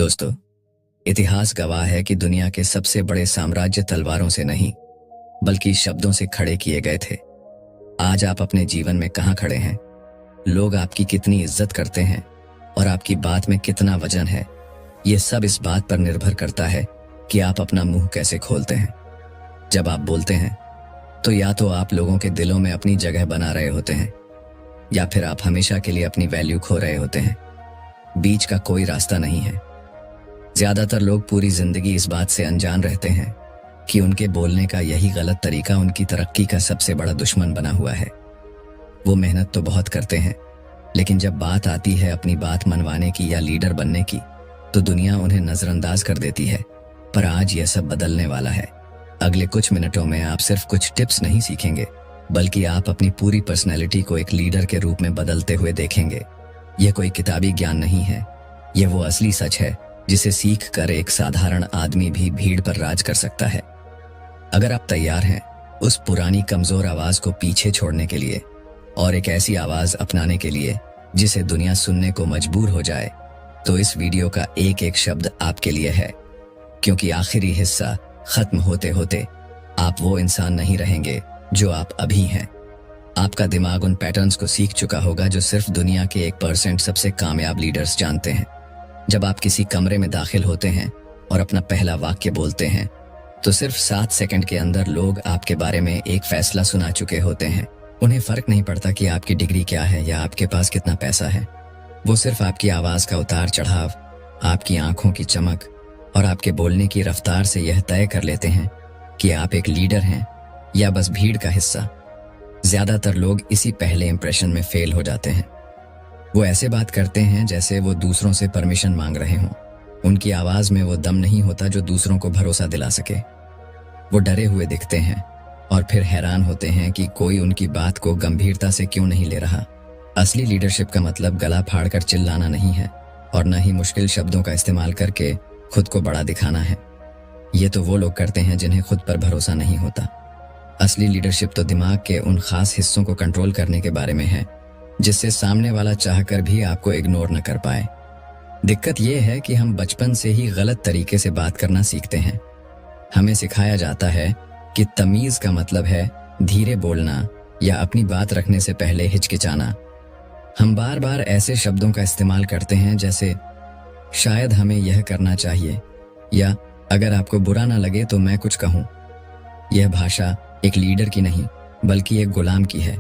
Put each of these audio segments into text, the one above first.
दोस्तों, इतिहास गवाह है कि दुनिया के सबसे बड़े साम्राज्य तलवारों से नहीं बल्कि शब्दों से खड़े किए गए थे। आज आप अपने जीवन में कहाँ खड़े हैं, लोग आपकी कितनी इज्जत करते हैं और आपकी बात में कितना वजन है, ये सब इस बात पर निर्भर करता है कि आप अपना मुंह कैसे खोलते हैं। जब आप बोलते हैं तो या तो आप लोगों के दिलों में अपनी जगह बना रहे होते हैं या फिर आप हमेशा के लिए अपनी वैल्यू खो रहे होते हैं। बीच का कोई रास्ता नहीं है। ज्यादातर लोग पूरी जिंदगी इस बात से अनजान रहते हैं कि उनके बोलने का यही गलत तरीका उनकी तरक्की का सबसे बड़ा दुश्मन बना हुआ है। वो मेहनत तो बहुत करते हैं, लेकिन जब बात आती है अपनी बात मनवाने की या लीडर बनने की, तो दुनिया उन्हें नजरअंदाज कर देती है। पर आज यह सब बदलने वाला है। अगले कुछ मिनटों में आप सिर्फ कुछ टिप्स नहीं सीखेंगे, बल्कि आप अपनी पूरी पर्सनैलिटी को एक लीडर के रूप में बदलते हुए देखेंगे। यह कोई किताबी ज्ञान नहीं है, यह वो असली सच है जिसे सीख कर एक साधारण आदमी भी भीड़ पर राज कर सकता है। अगर आप तैयार हैं उस पुरानी कमजोर आवाज को पीछे छोड़ने के लिए और एक ऐसी आवाज अपनाने के लिए जिसे दुनिया सुनने को मजबूर हो जाए, तो इस वीडियो का एक एक शब्द आपके लिए है। क्योंकि आखिरी हिस्सा खत्म होते होते आप वो इंसान नहीं रहेंगे जो आप अभी हैं। आपका दिमाग उन पैटर्न्स को सीख चुका होगा जो सिर्फ दुनिया के 1% सबसे कामयाब लीडर्स जानते हैं। जब आप किसी कमरे में दाखिल होते हैं और अपना पहला वाक्य बोलते हैं, तो सिर्फ 7 सेकंड के अंदर लोग आपके बारे में एक फैसला सुना चुके होते हैं। उन्हें फर्क नहीं पड़ता कि आपकी डिग्री क्या है या आपके पास कितना पैसा है। वो सिर्फ आपकी आवाज का उतार चढ़ाव, आपकी आंखों की चमक और आपके बोलने की रफ्तार से यह तय कर लेते हैं कि आप एक लीडर हैं या बस भीड़ का हिस्सा। ज्यादातर लोग इसी पहले इंप्रेशन में फेल हो जाते हैं। वो ऐसे बात करते हैं जैसे वो दूसरों से परमिशन मांग रहे हों। उनकी आवाज में वो दम नहीं होता जो दूसरों को भरोसा दिला सके। वो डरे हुए दिखते हैं और फिर हैरान होते हैं कि कोई उनकी बात को गंभीरता से क्यों नहीं ले रहा। असली लीडरशिप का मतलब गला फाड़कर चिल्लाना नहीं है और न ही मुश्किल शब्दों का इस्तेमाल करके खुद को बड़ा दिखाना है। ये तो वो लोग करते हैं जिन्हें खुद पर भरोसा नहीं होता। असली लीडरशिप तो दिमाग के उन खास हिस्सों को कंट्रोल करने के बारे में है जिससे सामने वाला चाहकर भी आपको इग्नोर न कर पाए। दिक्कत यह है कि हम बचपन से ही गलत तरीके से बात करना सीखते हैं। हमें सिखाया जाता है कि तमीज का मतलब है धीरे बोलना या अपनी बात रखने से पहले हिचकिचाना। हम बार बार ऐसे शब्दों का इस्तेमाल करते हैं जैसे शायद हमें यह करना चाहिए या अगर आपको बुरा ना लगे तो मैं कुछ कहूं। यह भाषा एक लीडर की नहीं बल्कि एक गुलाम की है।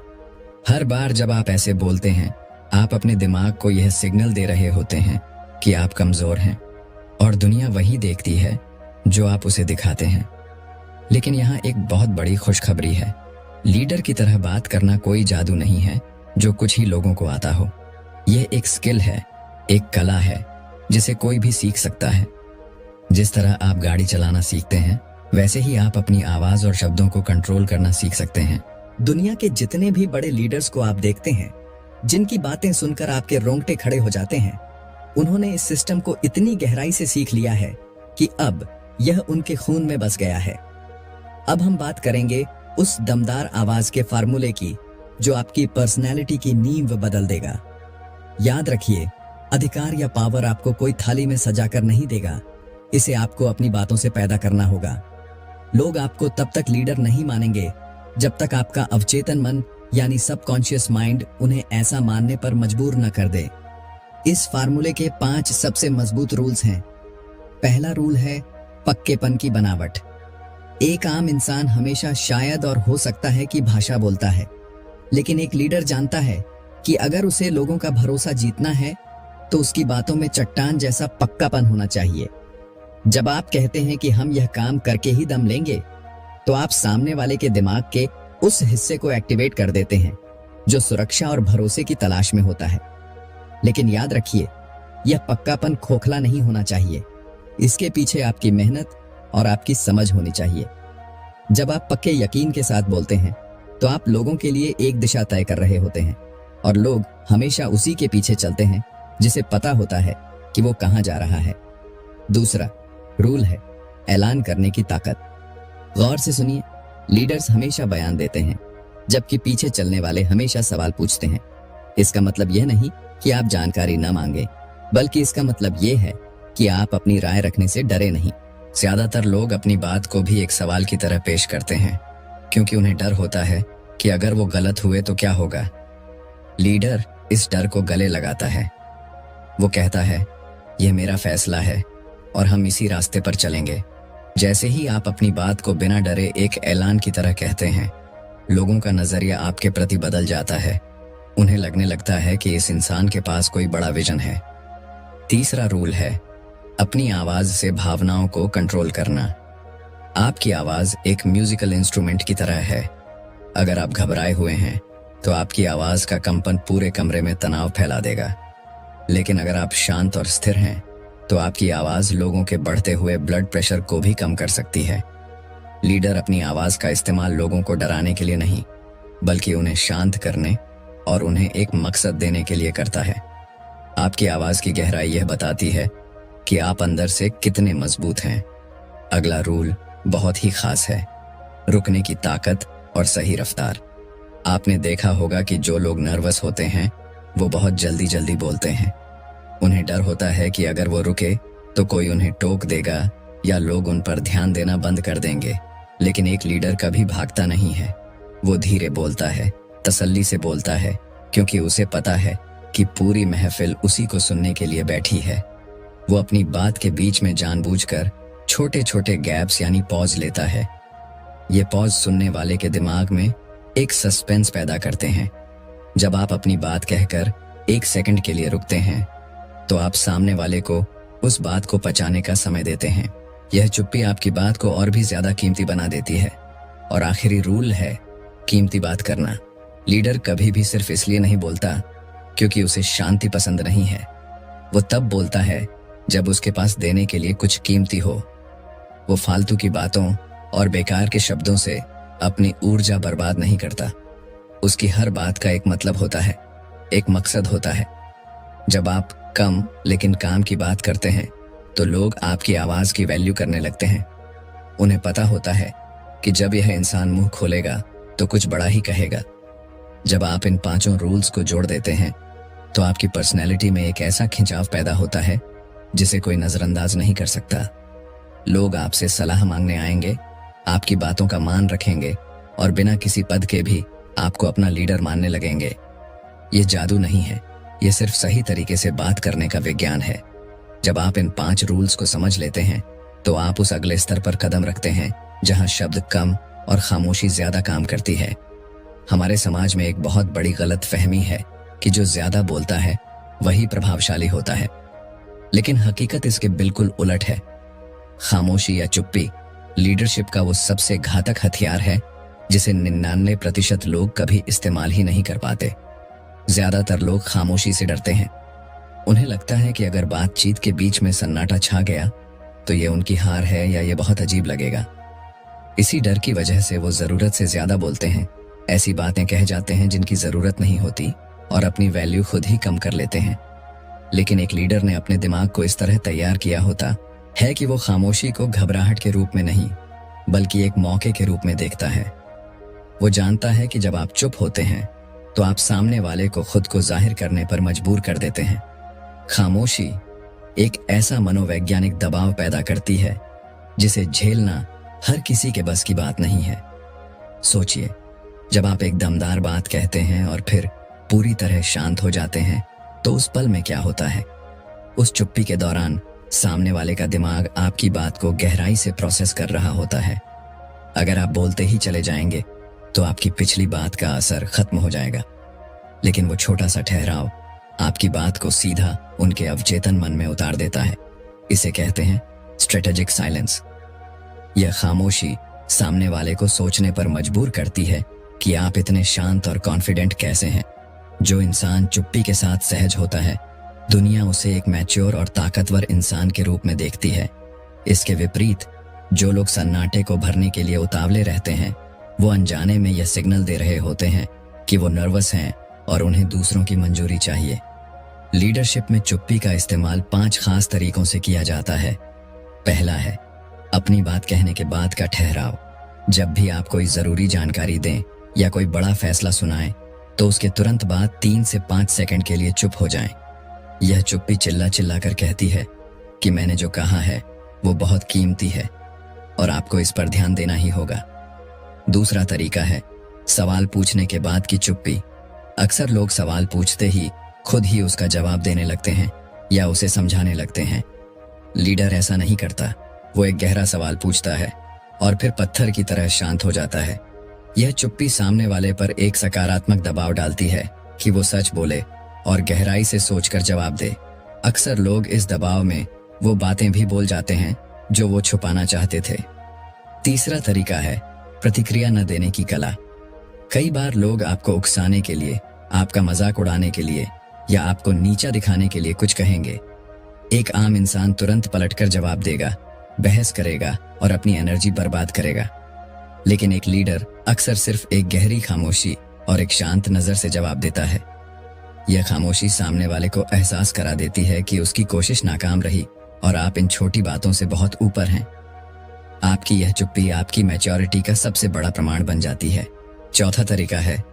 हर बार जब आप ऐसे बोलते हैं, आप अपने दिमाग को यह सिग्नल दे रहे होते हैं कि आप कमजोर हैं और दुनिया वही देखती है जो आप उसे दिखाते हैं। लेकिन यहाँ एक बहुत बड़ी खुशखबरी है। लीडर की तरह बात करना कोई जादू नहीं है जो कुछ ही लोगों को आता हो। यह एक स्किल है, एक कला है जिसे कोई भी सीख सकता है। जिस तरह आप गाड़ी चलाना सीखते हैं, वैसे ही आप अपनी आवाज और शब्दों को कंट्रोल करना सीख सकते हैं। दुनिया के जितने भी बड़े लीडर्स को आप देखते हैं, जिनकी बातें सुनकर आपके रोंगटे खड़े हो जाते हैं, उन्होंने इस सिस्टम को इतनी गहराई से सीख लिया है कि अब यह उनके खून में बस गया है। अब हम बात करेंगे उस दमदार आवाज के फार्मूले की जो आपकी पर्सनैलिटी की नींव बदल देगा। याद रखिए, अधिकार या पावर आपको कोई थाली में सजाकर नहीं देगा, इसे आपको अपनी बातों से पैदा करना होगा। लोग आपको तब तक लीडर नहीं मानेंगे जब तक आपका अवचेतन मन यानी सबकॉन्शियस माइंड उन्हें ऐसा मानने पर मजबूर न कर दे। इस फार्मूले के 5 सबसे मजबूत रूल्स हैं। पहला रूल है पक्केपन की बनावट। एक आम इंसान हमेशा शायद और हो सकता है की भाषा बोलता है, लेकिन एक लीडर जानता है कि अगर उसे लोगों का भरोसा जीतना है तो उसकी बातों में चट्टान जैसा पक्कापन होना चाहिए। जब आप कहते हैं कि हम यह काम करके ही दम लेंगे, तो आप सामने वाले के दिमाग के उस हिस्से को एक्टिवेट कर देते हैं जो सुरक्षा और भरोसे की तलाश में होता है। लेकिन याद रखिए, यह पक्कापन खोखला नहीं होना चाहिए। इसके पीछे आपकी मेहनत और आपकी समझ होनी चाहिए। जब आप पक्के यकीन के साथ बोलते हैं, तो आप लोगों के लिए एक दिशा तय कर रहे होते हैं और लोग हमेशा उसी के पीछे चलते हैं जिसे पता होता है कि वो कहां जा रहा है। दूसरा रूल है ऐलान करने की ताकत। गौर से सुनिए, लीडर्स हमेशा बयान देते हैं जबकि पीछे चलने वाले हमेशा सवाल पूछते हैं। इसका मतलब यह नहीं कि आप जानकारी न मांगे, बल्कि इसका मतलब यह है कि आप अपनी राय रखने से डरे नहीं। ज्यादातर लोग अपनी बात को भी एक सवाल की तरह पेश करते हैं, क्योंकि उन्हें डर होता है कि अगर वो गलत हुए तो क्या होगा। लीडर इस डर को गले लगाता है। वो कहता है, यह मेरा फैसला है और हम इसी रास्ते पर चलेंगे। जैसे ही आप अपनी बात को बिना डरे एक ऐलान की तरह कहते हैं, लोगों का नजरिया आपके प्रति बदल जाता है। उन्हें लगने लगता है कि इस इंसान के पास कोई बड़ा विजन है। तीसरा रूल है अपनी आवाज से भावनाओं को कंट्रोल करना। आपकी आवाज एक म्यूजिकल इंस्ट्रूमेंट की तरह है। अगर आप घबराए हुए हैं तो आपकी आवाज का कंपन पूरे कमरे में तनाव फैला देगा। लेकिन अगर आप शांत और स्थिर हैं तो आपकी आवाज लोगों के बढ़ते हुए ब्लड प्रेशर को भी कम कर सकती है। लीडर अपनी आवाज का इस्तेमाल लोगों को डराने के लिए नहीं, बल्कि उन्हें शांत करने और उन्हें एक मकसद देने के लिए करता है। आपकी आवाज की गहराई यह बताती है कि आप अंदर से कितने मजबूत हैं। अगला रूल बहुत ही खास है, रुकने की ताकत और सही रफ्तार। आपने देखा होगा कि जो लोग नर्वस होते हैं वो बहुत जल्दी जल्दी बोलते हैं। उन्हें डर होता है कि अगर वो रुके तो कोई उन्हें टोक देगा या लोग उन पर ध्यान देना बंद कर देंगे। लेकिन एक लीडर कभी भागता नहीं है। वो धीरे बोलता है, तसल्ली से बोलता है, क्योंकि उसे पता है कि पूरी महफिल उसी को सुनने के लिए बैठी है। वो अपनी बात के बीच में जानबूझकर छोटे छोटे गैप्स यानी पॉज लेता है। ये पॉज सुनने वाले के दिमाग में एक सस्पेंस पैदा करते हैं। जब आप अपनी बात कहकर 1 सेकंड के लिए रुकते हैं तो आप सामने वाले को उस बात को पचाने का समय देते हैं। यह चुप्पी आपकी बात को और भी ज्यादा कीमती बना देती है। और आखिरी रूल है कीमती बात करना। लीडर कभी भी सिर्फ इसलिए नहीं बोलता क्योंकि उसे शांति पसंद नहीं है। वो तब बोलता है जब उसके पास देने के लिए कुछ कीमती हो। वो फालतू की बातों और बेकार के शब्दों से अपनी ऊर्जा बर्बाद नहीं करता। उसकी हर बात का एक मतलब होता है, एक मकसद होता है। जब आप कम लेकिन काम की बात करते हैं तो लोग आपकी आवाज की वैल्यू करने लगते हैं। उन्हें पता होता है कि जब यह इंसान मुंह खोलेगा तो कुछ बड़ा ही कहेगा। जब आप इन 5 रूल्स को जोड़ देते हैं तो आपकी पर्सनैलिटी में एक ऐसा खिंचाव पैदा होता है जिसे कोई नजरअंदाज नहीं कर सकता। लोग आपसे सलाह मांगने आएंगे, आपकी बातों का मान रखेंगे और बिना किसी पद के भी आपको अपना लीडर मानने लगेंगे। ये जादू नहीं है, ये सिर्फ सही तरीके से बात करने का विज्ञान है। जब आप इन 5 रूल्स को समझ लेते हैं तो आप उस अगले स्तर पर कदम रखते हैं जहां शब्द कम और खामोशी ज्यादा काम करती है। हमारे समाज में एक बहुत बड़ी गलत फहमी है कि जो ज्यादा बोलता है वही प्रभावशाली होता है, लेकिन हकीकत इसके बिल्कुल उलट है। खामोशी या चुप्पी लीडरशिप का वो सबसे घातक हथियार है जिसे 99% लोग कभी इस्तेमाल ही नहीं कर पाते। ज्यादातर लोग खामोशी से डरते हैं। उन्हें लगता है कि अगर बातचीत के बीच में सन्नाटा छा गया तो ये उनकी हार है या ये बहुत अजीब लगेगा। इसी डर की वजह से वो जरूरत से ज्यादा बोलते हैं, ऐसी बातें कह जाते हैं जिनकी जरूरत नहीं होती और अपनी वैल्यू खुद ही कम कर लेते हैं। लेकिन एक लीडर ने अपने दिमाग को इस तरह तैयार किया होता है कि वो खामोशी को घबराहट के रूप में नहीं बल्कि एक मौके के रूप में देखता है। वो जानता है कि जब आप चुप होते हैं तो आप सामने वाले को खुद को जाहिर करने पर मजबूर कर देते हैं। खामोशी एक ऐसा मनोवैज्ञानिक दबाव पैदा करती है जिसे झेलना हर किसी के बस की बात नहीं है। सोचिए, जब आप एक दमदार बात कहते हैं और फिर पूरी तरह शांत हो जाते हैं तो उस पल में क्या होता है? उस चुप्पी के दौरान सामने वाले का दिमाग आपकी बात को गहराई से प्रोसेस कर रहा होता है। अगर आप बोलते ही चले जाएंगे तो आपकी पिछली बात का असर खत्म हो जाएगा, लेकिन वो छोटा सा ठहराव आपकी बात को सीधा उनके अवचेतन मन में उतार देता है। इसे कहते हैं स्ट्रेटेजिक साइलेंस। यह खामोशी सामने वाले को सोचने पर मजबूर करती है कि आप इतने शांत और कॉन्फिडेंट कैसे हैं। जो इंसान चुप्पी के साथ सहज होता है, दुनिया उसे एक मैच्योर और ताकतवर इंसान के रूप में देखती है। इसके विपरीत जो लोग सन्नाटे को भरने के लिए उतावले रहते हैं, वो अनजाने में यह सिग्नल दे रहे होते हैं कि वो नर्वस हैं और उन्हें दूसरों की मंजूरी चाहिए। लीडरशिप में चुप्पी का इस्तेमाल 5 खास तरीकों से किया जाता है। पहला है अपनी बात कहने के बाद का ठहराव। जब भी आप कोई जरूरी जानकारी दें या कोई बड़ा फैसला सुनाएं तो उसके तुरंत बाद 3 से 5 सेकंड के लिए चुप हो जाएं। यह चुप्पी चिल्ला चिल्ला कर कहती है, कि मैंने जो कहा है वो बहुत कीमती है और आपको इस पर ध्यान देना ही होगा। दूसरा तरीका है सवाल पूछने के बाद की चुप्पी। अक्सर लोग सवाल पूछते ही खुद ही उसका जवाब देने लगते हैं या उसे समझाने लगते हैं। लीडर ऐसा नहीं करता। वो एक गहरा सवाल पूछता है और फिर पत्थर की तरह शांत हो जाता है। यह चुप्पी सामने वाले पर एक सकारात्मक दबाव डालती है कि वो सच बोले और गहराई से सोचकर जवाब दे। अक्सर लोग इस दबाव में वो बातें भी बोल जाते हैं जो वो छुपाना चाहते थे। तीसरा तरीका है प्रतिक्रिया न देने की कला। कई बार लोग आपको उकसाने के लिए, आपका मजाक उड़ाने के लिए या आपको नीचा दिखाने के लिए कुछ कहेंगे। एक आम इंसान तुरंत पलटकर जवाब देगा, बहस करेगा और अपनी एनर्जी बर्बाद करेगा। लेकिन एक लीडर अक्सर सिर्फ एक गहरी खामोशी और एक शांत नजर से जवाब देता है। यह खामोशी सामने वाले को एहसास करा देती है कि उसकी कोशिश नाकाम रही और आप इन छोटी बातों से बहुत ऊपर हैं। आपकी यह चुप्पी आपकी मैच्योरिटी का सबसे बड़ा प्रमाण बन जाती है। चौथा तरीका है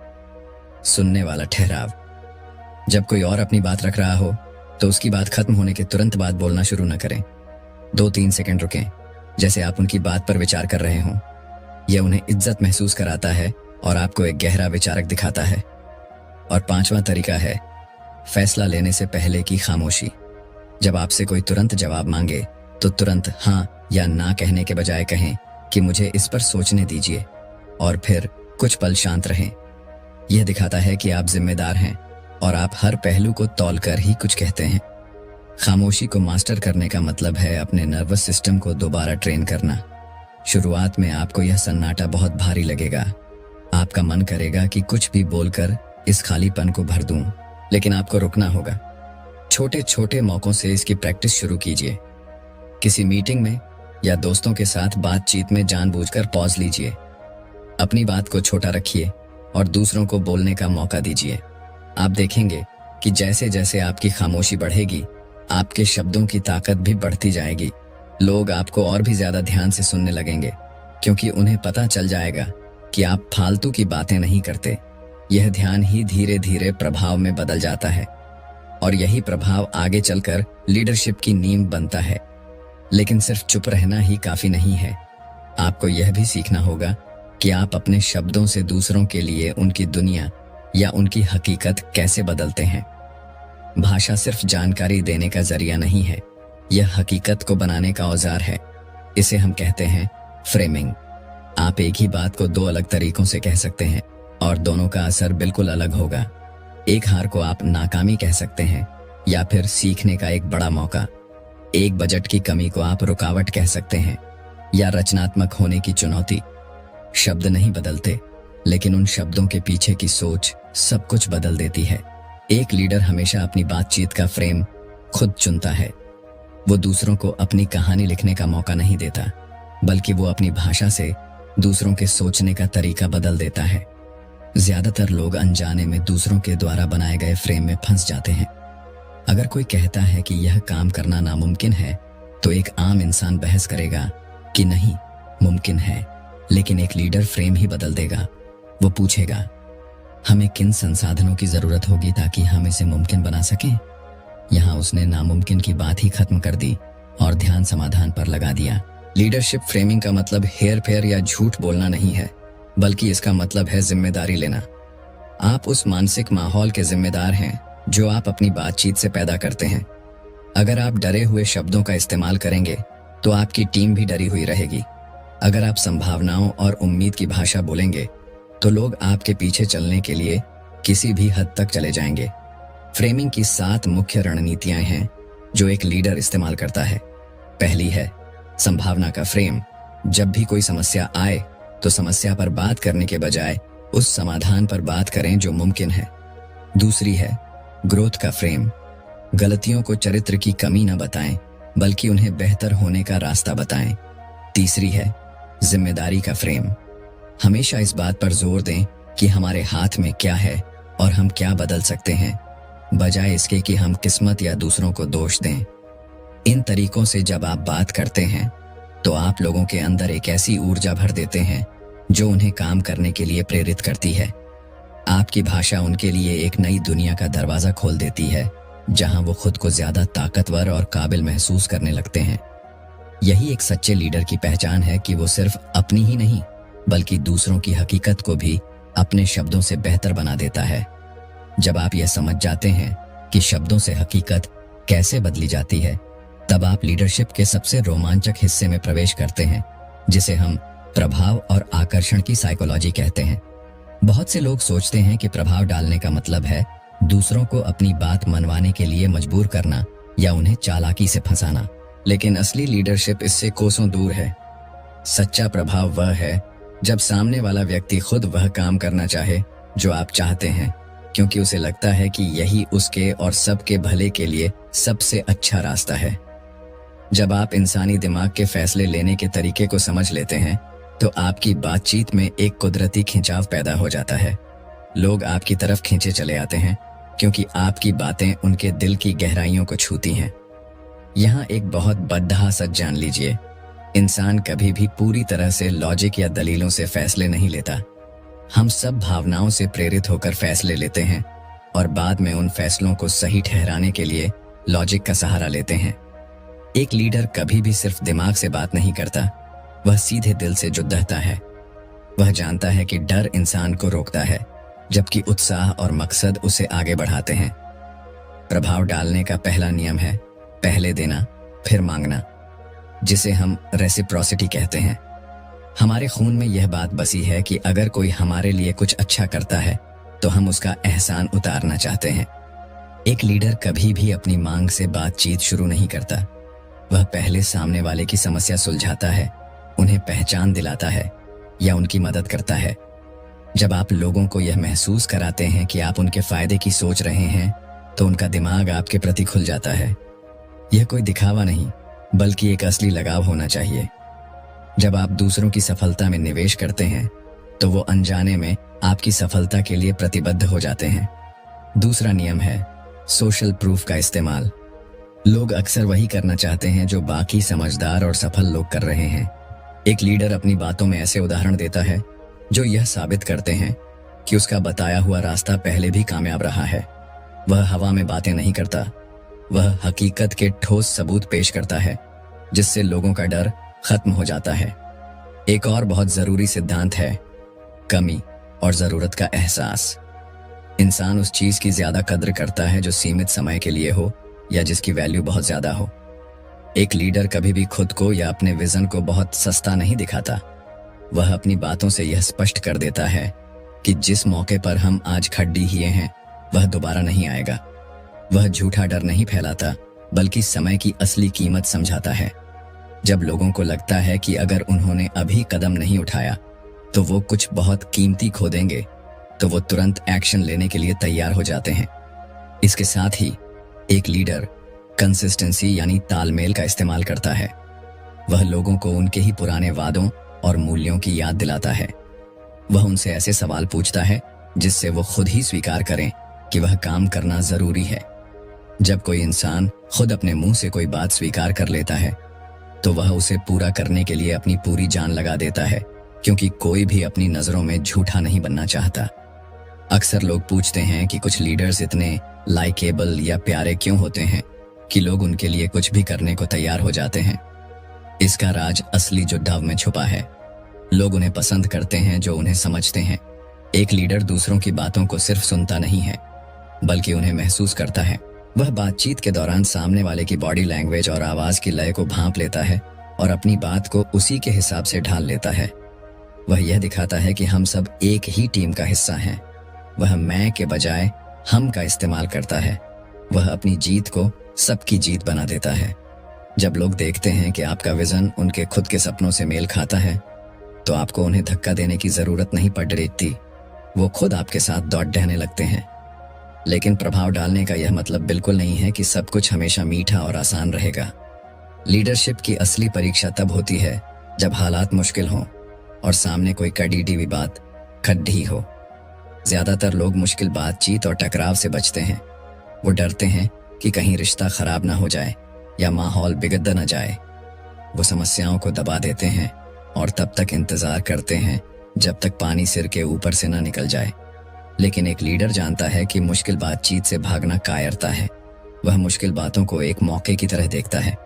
सुनने वाला ठहराव। जब कोई और अपनी बात रख रहा हो तो उसकी बात खत्म होने के तुरंत बाद बोलना शुरू न करें। 2-3 सेकंड रुकें, जैसे आप उनकी बात पर विचार कर रहे हों। यह उन्हें इज्जत महसूस कराता है और आपको एक गहरा विचारक दिखाता है। और 5वां तरीका है फैसला लेने से पहले की खामोशी। जब आपसे कोई तुरंत जवाब मांगे तो तुरंत हाँ या ना कहने के बजाय कहें कि मुझे इस पर सोचने दीजिए और फिर कुछ पल शांत रहें। यह दिखाता है कि आप जिम्मेदार हैं और आप हर पहलू को तौलकर ही कुछ कहते हैं। खामोशी को मास्टर करने का मतलब है अपने नर्वस सिस्टम को दोबारा ट्रेन करना। शुरुआत में आपको यह सन्नाटा बहुत भारी लगेगा। आपका मन करेगा कि कुछ भी बोलकर इस खालीपन को भर दूं, लेकिन आपको रुकना होगा। छोटे छोटे मौकों से इसकी प्रैक्टिस शुरू कीजिए। किसी मीटिंग में या दोस्तों के साथ बातचीत में जानबूझकर पॉज लीजिए। अपनी बात को छोटा रखिए और दूसरों को बोलने का मौका दीजिए। आप देखेंगे कि जैसे जैसे आपकी खामोशी बढ़ेगी, आपके शब्दों की ताकत भी बढ़ती जाएगी। लोग आपको और भी ज्यादा ध्यान से सुनने लगेंगे क्योंकि उन्हें पता चल जाएगा कि आप फालतू की बातें नहीं करते। यह ध्यान ही धीरे धीरे प्रभाव में बदल जाता है और यही प्रभाव आगे चलकर लीडरशिप की नींव बनता है। लेकिन सिर्फ चुप रहना ही काफी नहीं है। आपको यह भी सीखना होगा कि आप अपने शब्दों से दूसरों के लिए उनकी दुनिया या उनकी हकीकत कैसे बदलते हैं। भाषा सिर्फ जानकारी देने का जरिया नहीं है, यह हकीकत को बनाने का औजार है। इसे हम कहते हैं फ्रेमिंग। आप एक ही बात को 2 अलग तरीकों से कह सकते हैं और दोनों का असर बिल्कुल अलग होगा। एक हार को आप नाकामी कह सकते हैं या फिर सीखने का एक बड़ा मौका। एक बजट की कमी को आप रुकावट कह सकते हैं या रचनात्मक होने की चुनौती। शब्द नहीं बदलते, लेकिन उन शब्दों के पीछे की सोच सब कुछ बदल देती है। एक लीडर हमेशा अपनी बातचीत का फ्रेम खुद चुनता है। वो दूसरों को अपनी कहानी लिखने का मौका नहीं देता, बल्कि वो अपनी भाषा से दूसरों के सोचने का तरीका बदल देता है। ज्यादातर लोग अनजाने में दूसरों के द्वारा बनाए गए फ्रेम में फंस जाते हैं। अगर कोई कहता है कि यह काम करना नामुमकिन है, तो एक आम इंसान बहस करेगा कि नहीं, मुमकिन है। लेकिन एक लीडर फ्रेम ही बदल देगा। वो पूछेगा, हमें किन संसाधनों की जरूरत होगी ताकि हम इसे मुमकिन बना सकें। यहाँ उसने नामुमकिन की बात ही खत्म कर दी और ध्यान समाधान पर लगा दिया। लीडरशिप फ्रेमिंग का मतलब हेर फेर या झूठ बोलना नहीं है, बल्कि इसका मतलब है जिम्मेदारी लेना। आप उस मानसिक माहौल के जिम्मेदार हैं जो आप अपनी बातचीत से पैदा करते हैं। अगर आप डरे हुए शब्दों का इस्तेमाल करेंगे तो आपकी टीम भी डरी हुई रहेगी। अगर आप संभावनाओं और उम्मीद की भाषा बोलेंगे तो लोग आपके पीछे चलने के लिए किसी भी हद तक चले जाएंगे। फ्रेमिंग की 7 मुख्य रणनीतियां हैं जो एक लीडर इस्तेमाल करता है। पहली है संभावना का फ्रेम। जब भी कोई समस्या आए तो समस्या पर बात करने के बजाय उस समाधान पर बात करें जो मुमकिन है। दूसरी है ग्रोथ का फ्रेम। गलतियों को चरित्र की कमी न बताएं, बल्कि उन्हें बेहतर होने का रास्ता बताएं। तीसरी है जिम्मेदारी का फ्रेम। हमेशा इस बात पर जोर दें कि हमारे हाथ में क्या है और हम क्या बदल सकते हैं, बजाय इसके कि हम किस्मत या दूसरों को दोष दें। इन तरीकों से जब आप बात करते हैं तो आप लोगों के अंदर एक ऐसी ऊर्जा भर देते हैं जो उन्हें काम करने के लिए प्रेरित करती है। आपकी भाषा उनके लिए एक नई दुनिया का दरवाजा खोल देती है जहां वो खुद को ज्यादा ताकतवर और काबिल महसूस करने लगते हैं। यही एक सच्चे लीडर की पहचान है कि वो सिर्फ अपनी ही नहीं बल्कि दूसरों की हकीकत को भी अपने शब्दों से बेहतर बना देता है। जब आप यह समझ जाते हैं कि शब्दों से हकीकत कैसे बदली जाती है, तब आप लीडरशिप के सबसे रोमांचक हिस्से में प्रवेश करते हैं, जिसे हम प्रभाव और आकर्षण की साइकोलॉजी कहते हैं। बहुत से लोग सोचते हैं कि प्रभाव डालने का मतलब है दूसरों को अपनी बात मनवाने के लिए मजबूर करना या उन्हें चालाकी से फंसाना, लेकिन असली लीडरशिप इससे कोसों दूर है। सच्चा प्रभाव वह है जब सामने वाला व्यक्ति खुद वह काम करना चाहे जो आप चाहते हैं, क्योंकि उसे लगता है कि यही उसके और सबके भले के लिए सबसे अच्छा रास्ता है। जब आप इंसानी दिमाग के फैसले लेने के तरीके को समझ लेते हैं, तो आपकी बातचीत में एक कुदरती खिंचाव पैदा हो जाता है। लोग आपकी तरफ खींचे चले आते हैं क्योंकि आपकी बातें उनके दिल की गहराइयों को छूती हैं। यहाँ एक बहुत बद्दा सच जान लीजिए, इंसान कभी भी पूरी तरह से लॉजिक या दलीलों से फैसले नहीं लेता। हम सब भावनाओं से प्रेरित होकर फैसले लेते हैं और बाद में उन फैसलों को सही ठहराने के लिए लॉजिक का सहारा लेते हैं। एक लीडर कभी भी सिर्फ दिमाग से बात नहीं करता, वह सीधे दिल से जुड़ता है। वह जानता है कि डर इंसान को रोकता है, जबकि उत्साह और मकसद उसे आगे बढ़ाते हैं। प्रभाव डालने का पहला नियम है पहले देना फिर मांगना, जिसे हम रेसिप्रोसिटी कहते हैं। हमारे खून में यह बात बसी है कि अगर कोई हमारे लिए कुछ अच्छा करता है तो हम उसका एहसान उतारना चाहते हैं। एक लीडर कभी भी अपनी मांग से बातचीत शुरू नहीं करता। वह पहले सामने वाले की समस्या सुलझाता है, उन्हें पहचान दिलाता है या उनकी मदद करता है। जब आप लोगों को यह महसूस कराते हैं कि आप उनके फायदे की सोच रहे हैं, तो उनका दिमाग आपके प्रति खुल जाता है। यह कोई दिखावा नहीं बल्कि एक असली लगाव होना चाहिए। जब आप दूसरों की सफलता में निवेश करते हैं, तो वो अनजाने में आपकी सफलता के लिए प्रतिबद्ध हो जाते हैं। दूसरा नियम है सोशल प्रूफ का इस्तेमाल। लोग अक्सर वही करना चाहते हैं जो बाकी समझदार और सफल लोग कर रहे हैं। एक लीडर अपनी बातों में ऐसे उदाहरण देता है जो यह साबित करते हैं कि उसका बताया हुआ रास्ता पहले भी कामयाब रहा है। वह हवा में बातें नहीं करता, वह हकीकत के ठोस सबूत पेश करता है, जिससे लोगों का डर खत्म हो जाता है। एक और बहुत जरूरी सिद्धांत है कमी और जरूरत का एहसास। इंसान उस चीज की ज्यादा कद्र करता है जो सीमित समय के लिए हो या जिसकी वैल्यू बहुत ज्यादा हो। एक लीडर कभी भी खुद को या अपने विजन को बहुत सस्ता नहीं दिखाता। वह अपनी बातों से यह स्पष्ट कर देता है कि जिस मौके पर हम आज खड़ी हुए हैं वह दोबारा नहीं आएगा। वह झूठा डर नहीं फैलाता बल्कि समय की असली कीमत समझाता है। जब लोगों को लगता है कि अगर उन्होंने अभी कदम नहीं उठाया तो वो कुछ बहुत कीमती खो देंगे, तो वो तुरंत एक्शन लेने के लिए तैयार हो जाते हैं। इसके साथ ही एक लीडर कंसिस्टेंसी यानी तालमेल का इस्तेमाल करता है। वह लोगों को उनके ही पुराने वादों और मूल्यों की याद दिलाता है। वह उनसे ऐसे सवाल पूछता है जिससे वो खुद ही स्वीकार करें कि वह काम करना जरूरी है। जब कोई इंसान खुद अपने मुंह से कोई बात स्वीकार कर लेता है, तो वह उसे पूरा करने के लिए अपनी पूरी जान लगा देता है, क्योंकि कोई भी अपनी नजरों में झूठा नहीं बनना चाहता। अक्सर लोग पूछते हैं कि कुछ लीडर्स इतने लाइकेबल या प्यारे क्यों होते हैं कि लोग उनके लिए कुछ भी करने को तैयार हो जाते हैं। इसका राज असली जुड़ाव में छुपा है। लोग उन्हें पसंद करते हैं जो उन्हें समझते हैं। एक लीडर दूसरों की बातों को सिर्फ सुनता नहीं है बल्कि उन्हें महसूस करता है। वह बातचीत के दौरान सामने वाले की बॉडी लैंग्वेज और आवाज की लय को भांप लेता है और अपनी बात को उसी के हिसाब से ढाल लेता है। वह यह दिखाता है कि हम सब एक ही टीम का हिस्सा हैं। वह मैं के बजाय हम का इस्तेमाल करता है। वह अपनी जीत को सबकी जीत बना देता है। जब लोग देखते हैं कि आपका विजन उनके खुद के सपनों से मेल खाता है, तो आपको उन्हें धक्का देने की जरूरत नहीं पड़ रही। वो खुद आपके साथ दौड़ डहने लगते हैं। लेकिन प्रभाव डालने का यह मतलब बिल्कुल नहीं है कि सब कुछ हमेशा मीठा और आसान रहेगा। लीडरशिप की असली परीक्षा तब होती है जब हालात मुश्किल हों और सामने कोई कड़ी बात खड्डी हो। ज्यादातर लोग मुश्किल बातचीत और टकराव से बचते हैं। वो डरते हैं कि कहीं रिश्ता खराब ना हो जाए या माहौल बिगड़ न जाए। वो समस्याओं को दबा देते हैं और तब तक इंतजार करते हैं जब तक पानी सिर के ऊपर से ना निकल जाए। लेकिन एक लीडर जानता है कि मुश्किल बातचीत से भागना कायरता है। वह मुश्किल बातों को एक मौके की तरह देखता है,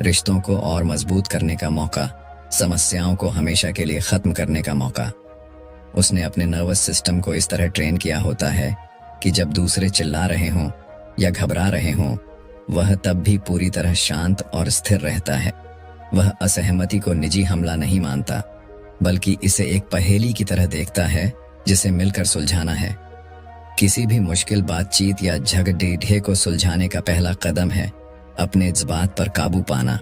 रिश्तों को और मजबूत करने का मौका, समस्याओं को हमेशा के लिए खत्म करने का मौका। उसने अपने नर्वस सिस्टम को इस तरह ट्रेन किया होता है कि जब दूसरे चिल्ला रहे हों या घबरा रहे हों, वह तब भी पूरी तरह शांत और स्थिर रहता है। वह असहमति को निजी हमला नहीं मानता, बल्कि इसे एक पहेली की तरह देखता है जिसे मिलकर सुलझाना है। किसी भी मुश्किल बातचीत या झगड़े को सुलझाने का पहला कदम है अपने जज्बात पर काबू पाना।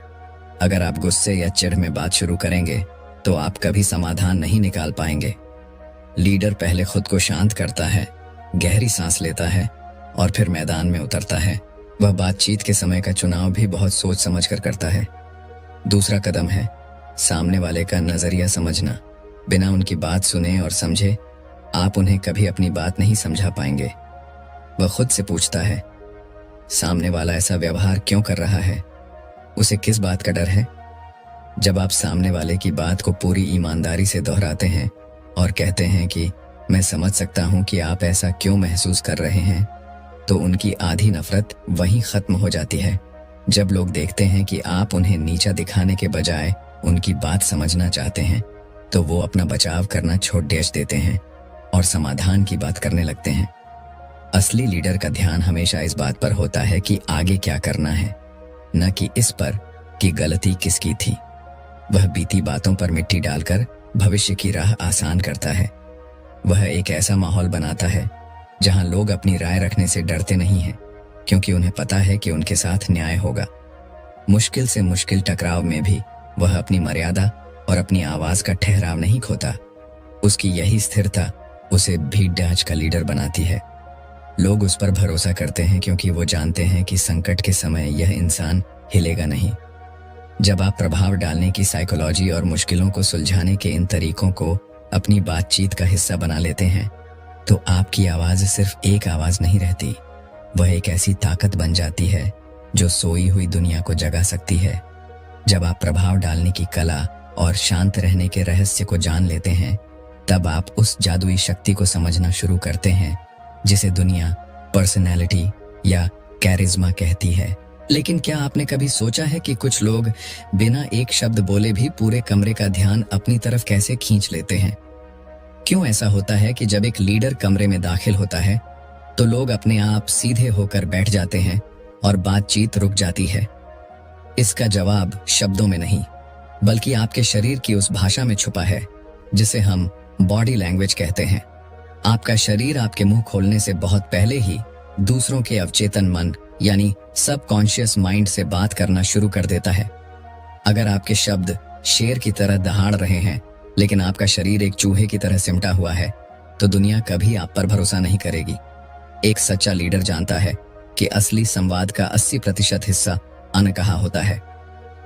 अगर आप गुस्से या चिढ़ में बात शुरू करेंगे तो आप कभी समाधान नहीं निकाल पाएंगे। लीडर पहले खुद को शांत करता है, गहरी सांस लेता है और फिर मैदान में उतरता है। वह बातचीत के समय का चुनाव भी बहुत सोच समझ कर करता है। दूसरा कदम है सामने वाले का नजरिया समझना। बिना उनकी बात सुने और समझे आप उन्हें कभी अपनी बात नहीं समझा पाएंगे। वह खुद से पूछता है, सामने वाला ऐसा व्यवहार क्यों कर रहा है? उसे किस बात का डर है? जब आप सामने वाले की बात को पूरी ईमानदारी से दोहराते हैं और कहते हैं कि मैं समझ सकता हूं कि आप ऐसा क्यों महसूस कर रहे हैं, तो उनकी आधी नफरत वहीं खत्म हो जाती है। जब लोग देखते हैं कि आप उन्हें नीचा दिखाने के बजाय उनकी बात समझना चाहते हैं, तो वो अपना बचाव करना छोड़ देते हैं और समाधान की बात करने लगते हैं। असली लीडर का ध्यान हमेशा इस बात पर होता है कि आगे क्या करना है, न कि इस पर कि गलती किसकी थी। वह बीती बातों पर मिट्टी डालकर भविष्य की राह आसान करता है। वह एक ऐसा माहौल बनाता है जहां लोग अपनी राय रखने से डरते नहीं हैं, क्योंकि उन्हें पता है कि उनके साथ न्याय होगा। मुश्किल से मुश्किल टकराव में भी वह अपनी मर्यादा और अपनी आवाज का ठहराव नहीं खोता। उसकी यही स्थिरता उसे भीड़ डांच का लीडर बनाती है। लोग उस पर भरोसा करते हैं क्योंकि वो जानते हैं कि संकट के समय यह इंसान हिलेगा नहीं। जब आप प्रभाव डालने की साइकोलॉजी और मुश्किलों को सुलझाने के इन तरीकों को अपनी बातचीत का हिस्सा बना लेते हैं, तो आपकी आवाज सिर्फ एक आवाज नहीं रहती, वह एक ऐसी ताकत बन जाती है जो सोई हुई दुनिया को जगा सकती है। जब आप प्रभाव डालने की कला और शांत रहने के रहस्य को जान लेते हैं, तब आप उस जादुई शक्ति को समझना शुरू करते हैं जिसे दुनिया पर्सनैलिटी या कैरिज्मा कहती है। लेकिन क्या आपने कभी सोचा है कि कुछ लोग बिना एक शब्द बोले भी पूरे कमरे का ध्यान अपनी तरफ कैसे खींच लेते हैं? क्यों ऐसा होता है कि जब एक लीडर कमरे में दाखिल होता है तो लोग अपने आप सीधे होकर बैठ जाते हैं और बातचीत रुक जाती है? इसका जवाब शब्दों में नहीं, बल्कि आपके शरीर की उस भाषा में छुपा है जिसे हम बॉडी लैंग्वेज कहते हैं। आपका शरीर आपके मुंह खोलने से बहुत पहले ही दूसरों के अवचेतन मन यानी सबकॉन्शियस माइंड से बात करना शुरू कर देता है। अगर आपके शब्द शेर की तरह दहाड़ रहे हैं लेकिन आपका शरीर एक चूहे की तरह सिमटा हुआ है, तो दुनिया कभी आप पर भरोसा नहीं करेगी। एक सच्चा लीडर जानता है कि असली संवाद का 80% हिस्सा अनकहा होता है।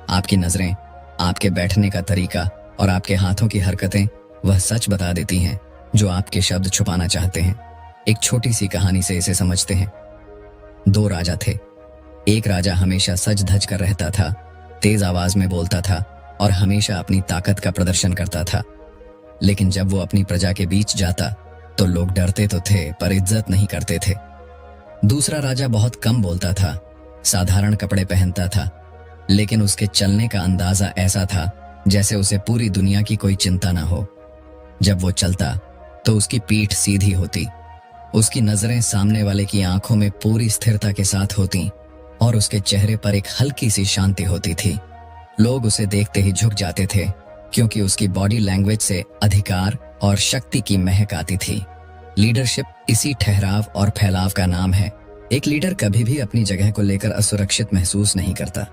आपकी नजरें, आपके बैठने का तरीका और आपके हाथों की हरकतें वह सच बता देती हैं जो आपके शब्द छुपाना चाहते हैं। एक छोटी सी कहानी से इसे समझते हैं। 2 राजा थे। एक राजा हमेशा सज धज कर रहता था, तेज आवाज में बोलता था और हमेशा अपनी ताकत का प्रदर्शन करता था। लेकिन जब वो अपनी प्रजा के बीच जाता तो लोग डरते तो थे पर इज्जत नहीं करते थे। दूसरा राजा बहुत कम बोलता था, साधारण कपड़े पहनता था, लेकिन उसके चलने का अंदाजा ऐसा था जैसे उसे पूरी दुनिया की कोई चिंता ना हो। जब वो चलता तो उसकी पीठ सीधी होती, उसकी नजरें सामने वाले की आंखों में पूरी स्थिरता के साथ होती और उसके चेहरे पर एक हल्की सी शांति होती थी। लोग उसे देखते ही झुक जाते थे क्योंकि उसकी बॉडी लैंग्वेज से अधिकार और शक्ति की महक आती थी। लीडरशिप इसी ठहराव और फैलाव का नाम है। एक लीडर कभी भी अपनी जगह को लेकर असुरक्षित महसूस नहीं करता।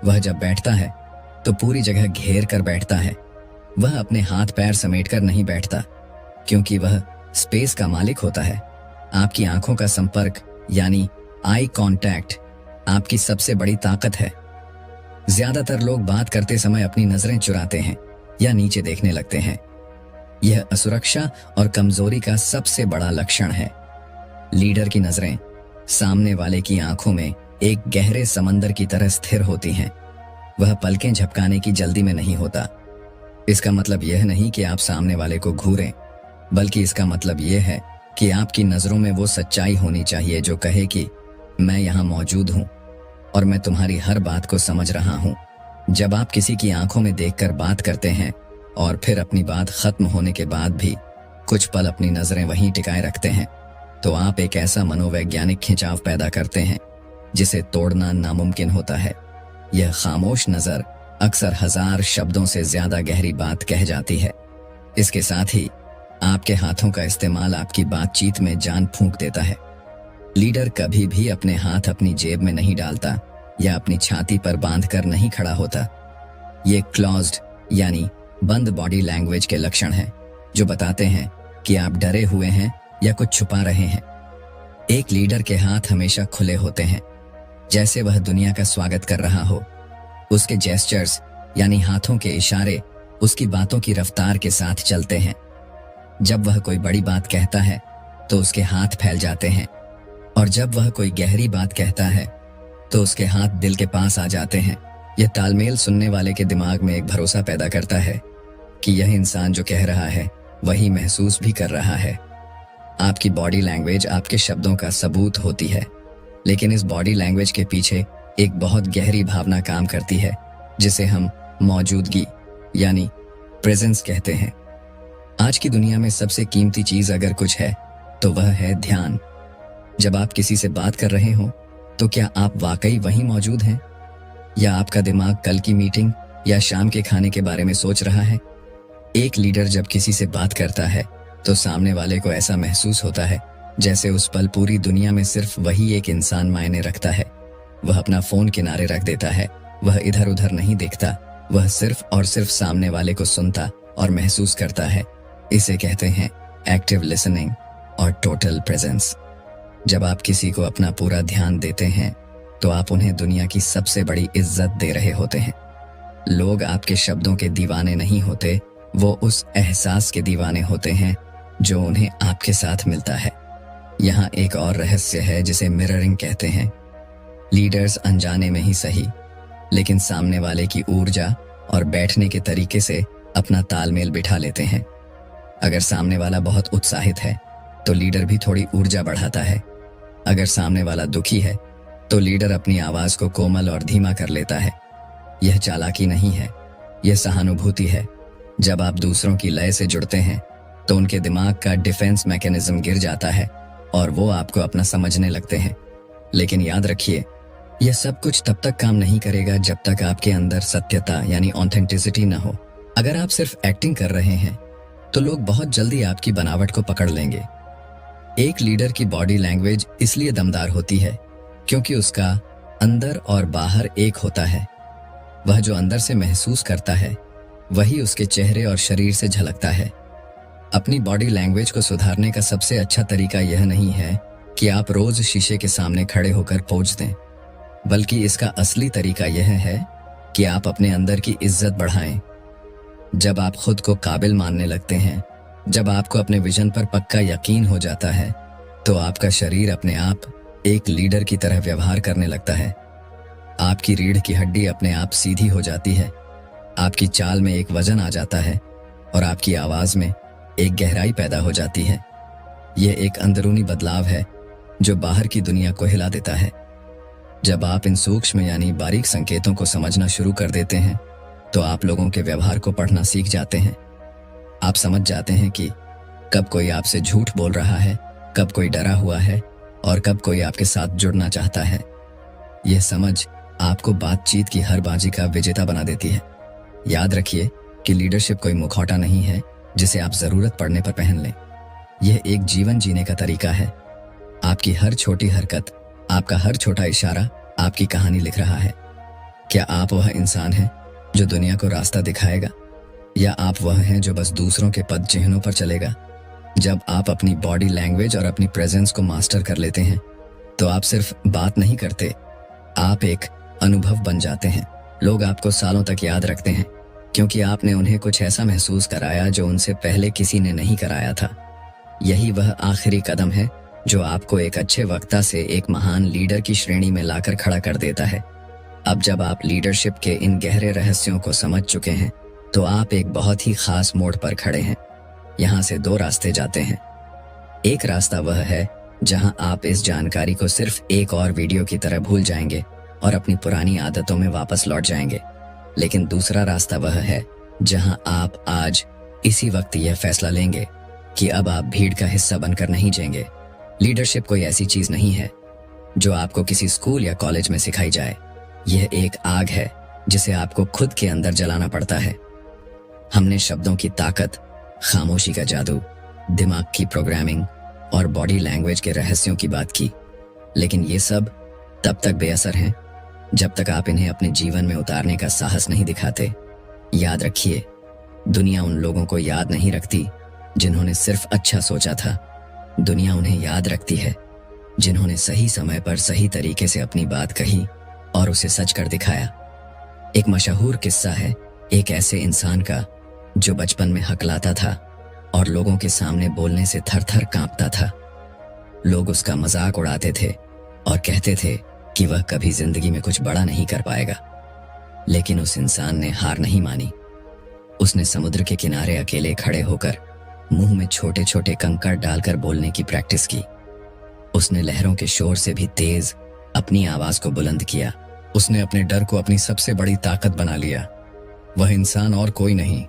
वह जब बैठता है तो पूरी जगह घेर कर बैठता है। वह अपने हाथ पैर समेटकर नहीं बैठता, क्योंकि वह स्पेस का मालिक होता है। आपकी आंखों का संपर्क यानी आई कांटेक्ट आपकी सबसे बड़ी ताकत है। ज्यादातर लोग बात करते समय अपनी नजरें चुराते हैं या नीचे देखने लगते हैं। यह असुरक्षा और कमजोरी का सबसे बड़ा लक्षण है। लीडर की नजरें सामने वाले की आंखों में एक गहरे समंदर की तरह स्थिर होती हैं। वह पलकें झपकाने की जल्दी में नहीं होता। इसका मतलब यह नहीं कि आप सामने वाले को घूरें, बल्कि इसका मतलब यह है कि आपकी नजरों में वो सच्चाई होनी चाहिए जो कहे कि मैं यहाँ मौजूद हूँ और मैं तुम्हारी हर बात को समझ रहा हूँ। जब आप किसी की आंखों में देखकर बात करते हैं और फिर अपनी बात खत्म होने के बाद भी कुछ पल अपनी नजरें वहीं टिकाए रखते हैं, तो आप एक ऐसा मनोवैज्ञानिक खिंचाव पैदा करते हैं जिसे तोड़ना नामुमकिन होता है। यह खामोश नजर अक्सर 1000 शब्दों से ज्यादा गहरी बात कह जाती है। इसके साथ ही आपके हाथों का इस्तेमाल आपकी बातचीत में जान फूंक देता है। लीडर कभी भी अपने हाथ अपनी जेब में नहीं डालता या अपनी छाती पर बांधकर नहीं खड़ा होता। ये क्लोज्ड यानी बंद बॉडी लैंग्वेज के लक्षण हैं जो बताते हैं कि आप डरे हुए हैं या कुछ छुपा रहे हैं। एक लीडर के हाथ हमेशा खुले होते हैं, जैसे वह दुनिया का स्वागत कर रहा हो। उसके जेस्चर्स यानी हाथों के इशारे उसकी बातों की रफ्तार के साथ चलते हैं। जब वह कोई बड़ी बात कहता है तो उसके हाथ फैल जाते हैं, और जब वह कोई गहरी बात कहता है तो उसके हाथ दिल के पास आ जाते हैं। यह तालमेल सुनने वाले के दिमाग में एक भरोसा पैदा करता है कि यह इंसान जो कह रहा है वही महसूस भी कर रहा है। आपकी बॉडी लैंग्वेज आपके शब्दों का सबूत होती है, लेकिन इस बॉडी लैंग्वेज के पीछे एक बहुत गहरी भावना काम करती है जिसे हम मौजूदगी यानी प्रेजेंस कहते हैं। आज की दुनिया में सबसे कीमती चीज अगर कुछ है तो वह है ध्यान। जब आप किसी से बात कर रहे हो तो क्या आप वाकई वहीं मौजूद हैं, या आपका दिमाग कल की मीटिंग या शाम के खाने के बारे में सोच रहा है? एक लीडर जब किसी से बात करता है तो सामने वाले को ऐसा महसूस होता है जैसे उस पल पूरी दुनिया में सिर्फ वही एक इंसान मायने रखता है। वह अपना फोन किनारे रख देता है, वह इधर उधर नहीं देखता, वह सिर्फ और सिर्फ सामने वाले को सुनता और महसूस करता है। इसे कहते हैं एक्टिव लिसनिंग और टोटल प्रेजेंस। जब आप किसी को अपना पूरा ध्यान देते हैं तो आप उन्हें दुनिया की सबसे बड़ी इज्जत दे रहे होते हैं। लोग आपके शब्दों के दीवाने नहीं होते, वो उस एहसास के दीवाने होते हैं जो उन्हें आपके साथ मिलता है। यहाँ एक और रहस्य है जिसे मिररिंग कहते हैं। लीडर्स अनजाने में ही सही, लेकिन सामने वाले की ऊर्जा और बैठने के तरीके से अपना तालमेल बिठा लेते हैं। अगर सामने वाला बहुत उत्साहित है तो लीडर भी थोड़ी ऊर्जा बढ़ाता है। अगर सामने वाला दुखी है तो लीडर अपनी आवाज को कोमल और धीमा कर लेता है। यह चालाकी नहीं है, यह सहानुभूति है। जब आप दूसरों की लय से जुड़ते हैं तो उनके दिमाग का डिफेंस मैकेनिज्म गिर जाता है और वो आपको अपना समझने लगते हैं। लेकिन याद रखिए, यह सब कुछ तब तक काम नहीं करेगा जब तक आपके अंदर सत्यता यानी ऑथेंटिसिटी न हो। अगर आप सिर्फ एक्टिंग कर रहे हैं तो लोग बहुत जल्दी आपकी बनावट को पकड़ लेंगे। एक लीडर की बॉडी लैंग्वेज इसलिए दमदार होती है क्योंकि उसका अंदर और बाहर एक होता है। वह जो अंदर से महसूस करता है वही उसके चेहरे और शरीर से झलकता है। अपनी बॉडी लैंग्वेज को सुधारने का सबसे अच्छा तरीका यह नहीं है कि आप रोज शीशे के सामने खड़े होकर पोंछ दें, बल्कि इसका असली तरीका यह है कि आप अपने अंदर की इज्जत बढ़ाएं। जब आप खुद को काबिल मानने लगते हैं, जब आपको अपने विजन पर पक्का यकीन हो जाता है, तो आपका शरीर अपने आप एक लीडर की तरह व्यवहार करने लगता है। आपकी रीढ़ की हड्डी अपने आप सीधी हो जाती है, आपकी चाल में एक वजन आ जाता है और आपकी आवाज में एक गहराई पैदा हो जाती है। यह एक अंदरूनी बदलाव है जो बाहर की दुनिया को हिला देता है। जब आप इन सूक्ष्म यानी बारीक संकेतों को समझना शुरू कर देते हैं तो आप लोगों के व्यवहार को पढ़ना सीख जाते हैं। आप समझ जाते हैं कि कब कोई आपसे झूठ बोल रहा है, कब कोई डरा हुआ है और कब कोई आपके साथ जुड़ना चाहता है। यह समझ आपको बातचीत की हर बाजी का विजेता बना देती है। याद रखिए कि लीडरशिप कोई मुखौटा नहीं है जिसे आप जरूरत पड़ने पर पहन लें। यह एक जीवन जीने का तरीका है। आपकी हर छोटी हरकत, आपका हर छोटा इशारा आपकी कहानी लिख रहा है। क्या आप वह इंसान हैं जो दुनिया को रास्ता दिखाएगा, या आप वह हैं जो बस दूसरों के पद चिन्हों पर चलेगा? जब आप अपनी बॉडी लैंग्वेज और अपनी प्रेजेंस को मास्टर कर लेते हैं तो आप सिर्फ बात नहीं करते, आप एक अनुभव बन जाते हैं। लोग आपको सालों तक याद रखते हैं क्योंकि आपने उन्हें कुछ ऐसा महसूस कराया जो उनसे पहले किसी ने नहीं कराया था। यही वह आखिरी कदम है जो आपको एक अच्छे वक्ता से एक महान लीडर की श्रेणी में लाकर खड़ा कर देता है। अब जब आप लीडरशिप के इन गहरे रहस्यों को समझ चुके हैं तो आप एक बहुत ही खास मोड़ पर खड़े हैं। यहाँ से दो रास्ते जाते हैं। एक रास्ता वह है जहां आप इस जानकारी को सिर्फ एक और वीडियो की तरह भूल जाएंगे और अपनी पुरानी आदतों में वापस लौट जाएंगे। लेकिन दूसरा रास्ता वह है जहां आप आज इसी वक्त यह फैसला लेंगे कि अब आप भीड़ का हिस्सा बनकर नहीं जिएंगे। लीडरशिप कोई ऐसी चीज नहीं है जो आपको किसी स्कूल या कॉलेज में सिखाई जाए। यह एक आग है जिसे आपको खुद के अंदर जलाना पड़ता है। हमने शब्दों की ताकत, खामोशी का जादू, दिमाग की प्रोग्रामिंग और बॉडी लैंग्वेज के रहस्यों की बात की, लेकिन ये सब तब तक बेअसर हैं जब तक आप इन्हें अपने जीवन में उतारने का साहस नहीं दिखाते। याद रखिए, दुनिया उन लोगों को याद नहीं रखती जिन्होंने सिर्फ अच्छा सोचा था। दुनिया उन्हें याद रखती है जिन्होंने सही समय पर सही तरीके से अपनी बात कही और उसे सच कर दिखाया। एक मशहूर किस्सा है एक ऐसे इंसान का जो बचपन में हकलाता था और लोगों के सामने बोलने से थर थर कांपता था। लोग उसका मजाक उड़ाते थे और कहते थे कि वह कभी जिंदगी में कुछ बड़ा नहीं कर पाएगा। लेकिन उस इंसान ने हार नहीं मानी। उसने समुद्र के किनारे अकेले खड़े होकर मुंह में छोटे छोटे कंकड़ डालकर बोलने की प्रैक्टिस की। उसने लहरों के शोर से भी तेज अपनी आवाज को बुलंद किया। उसने अपने डर को अपनी सबसे बड़ी ताकत बना लिया। वह इंसान और कोई नहीं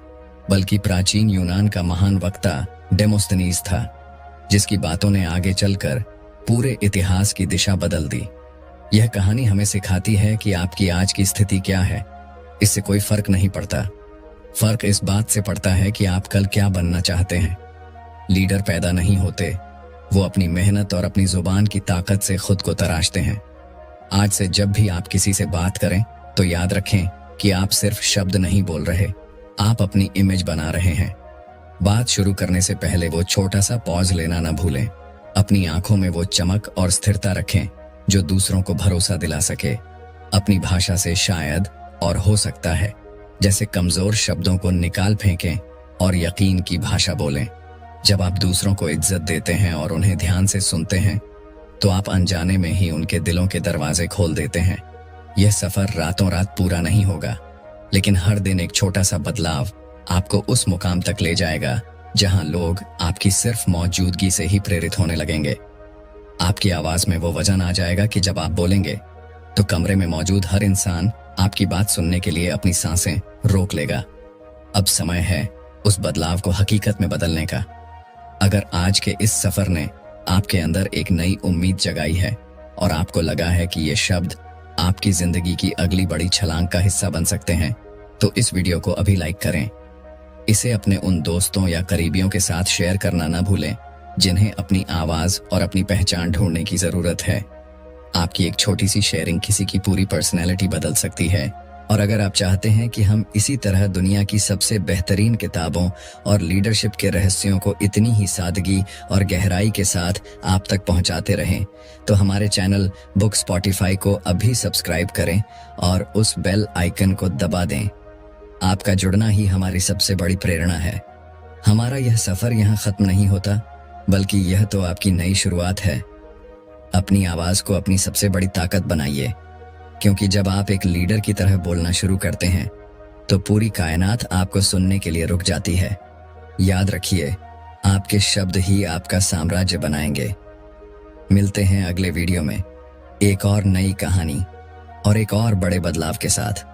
बल्कि प्राचीन यूनान का महान वक्ता डेमोस्थनीज था, जिसकी बातों ने आगे चलकर पूरे इतिहास की दिशा बदल दी। यह कहानी हमें सिखाती है कि आपकी आज की स्थिति क्या है, इससे कोई फर्क नहीं पड़ता। फर्क इस बात से पड़ता है कि आप कल क्या बनना चाहते हैं। लीडर पैदा नहीं होते, वो अपनी मेहनत और अपनी जुबान की ताकत से खुद को तराशते हैं। आज से जब भी आप किसी से बात करें तो याद रखें कि आप सिर्फ शब्द नहीं बोल रहे, आप अपनी इमेज बना रहे हैं। बात शुरू करने से पहले वो छोटा सा पॉज लेना न भूलें। अपनी आंखों में वो चमक और स्थिरता रखें जो दूसरों को भरोसा दिला सके। अपनी भाषा से शायद और हो सकता है जैसे कमजोर शब्दों को निकाल फेंकें और यकीन की भाषा बोलें। जब आप दूसरों को इज्जत देते हैं और उन्हें ध्यान से सुनते हैं तो आप अनजाने में ही उनके दिलों के दरवाजे खोल देते हैं। यह सफर रातों रात पूरा नहीं होगा, लेकिन हर दिन एक छोटा सा बदलाव आपको उस मुकाम तक ले जाएगा जहां लोग आपकी सिर्फ मौजूदगी से ही प्रेरित होने लगेंगे। आपकी आवाज में वो वजन आ जाएगा कि जब आप बोलेंगे तो कमरे में मौजूद हर इंसान आपकी बात सुनने के लिए अपनी सांसें रोक लेगा। अब समय है उस बदलाव को हकीकत में बदलने का। अगर आज के इस सफर ने आपके अंदर एक नई उम्मीद जगाई है और आपको लगा है कि ये शब्द आपकी जिंदगी की अगली बड़ी छलांग का हिस्सा बन सकते हैं, तो इस वीडियो को अभी लाइक करें। इसे अपने उन दोस्तों या करीबियों के साथ शेयर करना ना भूलें जिन्हें अपनी आवाज और अपनी पहचान ढूंढने की जरूरत है। आपकी एक छोटी सी शेयरिंग किसी की पूरी पर्सनैलिटी बदल सकती है। और अगर आप चाहते हैं कि हम इसी तरह दुनिया की सबसे बेहतरीन किताबों और लीडरशिप के रहस्यों को इतनी ही सादगी और गहराई के साथ आप तक पहुंचाते रहें, तो हमारे चैनल बुक स्पॉटिफाई को अभी सब्सक्राइब करें और उस बेल आइकन को दबा दें। आपका जुड़ना ही हमारी सबसे बड़ी प्रेरणा है। हमारा यह सफर यहाँ खत्म नहीं होता, बल्कि यह तो आपकी नई शुरुआत है। अपनी आवाज को अपनी सबसे बड़ी ताकत बनाइए, क्योंकि जब आप एक लीडर की तरह बोलना शुरू करते हैं तो पूरी कायनात आपको सुनने के लिए रुक जाती है। याद रखिए, आपके शब्द ही आपका साम्राज्य बनाएंगे। मिलते हैं अगले वीडियो में एक और नई कहानी और एक और बड़े बदलाव के साथ।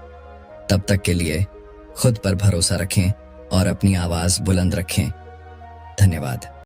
तब तक के लिए खुद पर भरोसा रखें और अपनी आवाज बुलंद रखें। धन्यवाद।